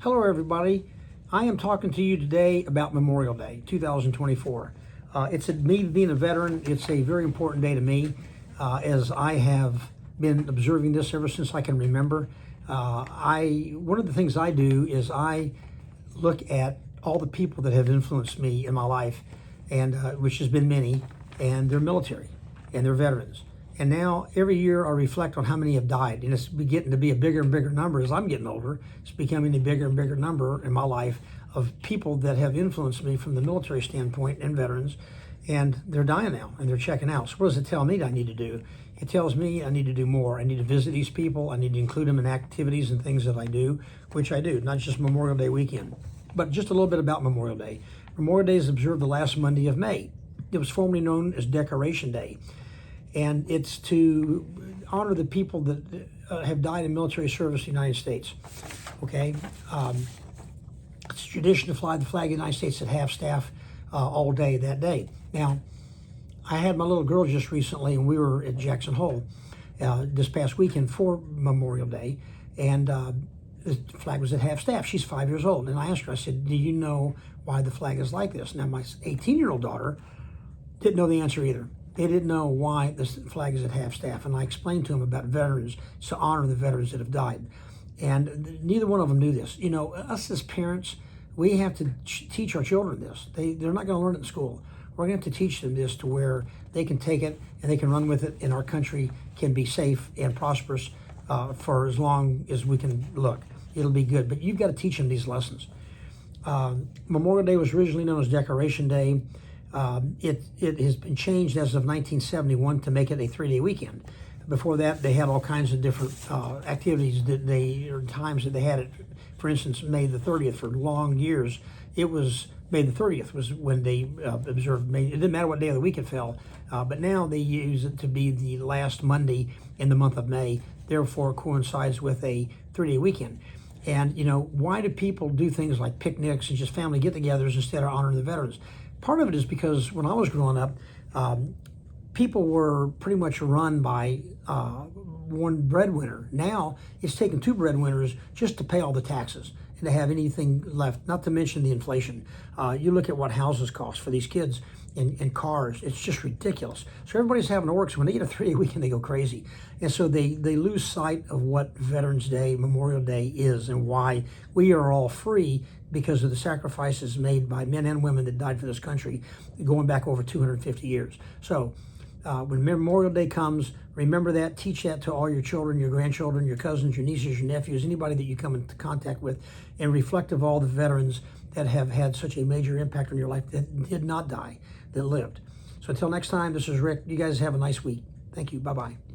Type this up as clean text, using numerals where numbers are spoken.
Hello everybody. I am talking to you today about Memorial Day 2024. It's me being a veteran, it's a very important day to me as I have been observing this ever since I can remember. One of the things I do is I look at all the people that have influenced me in my life, and which has been many, and they're military and they're veterans. And now every year I reflect on how many have died, and it's getting to be a bigger and bigger number as I'm getting older. It's becoming a bigger and bigger number in my life of people that have influenced me from the military standpoint and veterans, and they're dying now and they're checking out. So what does it tell me that I need to do? It tells me I need to do more. I need to visit these people. I need to include them in activities and things that I do, which I do, not just Memorial Day weekend. But just a little bit about Memorial Day. Memorial Day is observed the last Monday of May. It was formerly known as Decoration Day. And it's to honor the people that have died in military service in the United States. Okay, it's a tradition to fly the flag of the United States at half-staff all day that day. Now, I had my little girl just recently, and we were at Jackson Hole this past weekend for Memorial Day, and the flag was at half-staff. She's 5 years old, and I asked her, I said, do you know why the flag is like this? Now, my 18-year-old daughter didn't know the answer either. They didn't know why this flag is at half-staff, and I explained to them about veterans, to honor the veterans that have died. And neither one of them knew this. You know, us as parents, we have to teach our children this. They're not going to learn it in school. We're going to have to teach them this to where they can take it and they can run with it, and our country can be safe and prosperous for as long as we can look. It'll be good, but you've got to teach them these lessons. Memorial Day was originally known as Decoration Day. It has been changed as of 1971 to make it a 3-day weekend. Before that, they had all kinds of different activities or times that they had it. For instance, May the 30th for long years. It was May the 30th was when they observed May. It didn't matter what day of the week it fell, but now they use it to be the last Monday in the month of May. Therefore, it coincides with a 3-day weekend. And you know, why do people do things like picnics and just family get-togethers instead of honoring the veterans? Part of it is because when I was growing up, people were pretty much run by one breadwinner. Now it's taken 2 breadwinners just to pay all the taxes and to have anything left, not to mention the inflation. You look at what houses cost for these kids and cars, it's just ridiculous. So everybody's having to work, so when they get a 3-day weekend, they go crazy. And so they lose sight of what Veterans Day, Memorial Day is, and why we are all free because of the sacrifices made by men and women that died for this country going back over 250 years. So when Memorial Day comes, remember that, teach that to all your children, your grandchildren, your cousins, your nieces, your nephews, anybody that you come into contact with, and reflect of all the veterans that have had such a major impact on your life that did not die, that lived. So until next time, this is Rick. You guys have a nice week. Thank you. Bye-bye.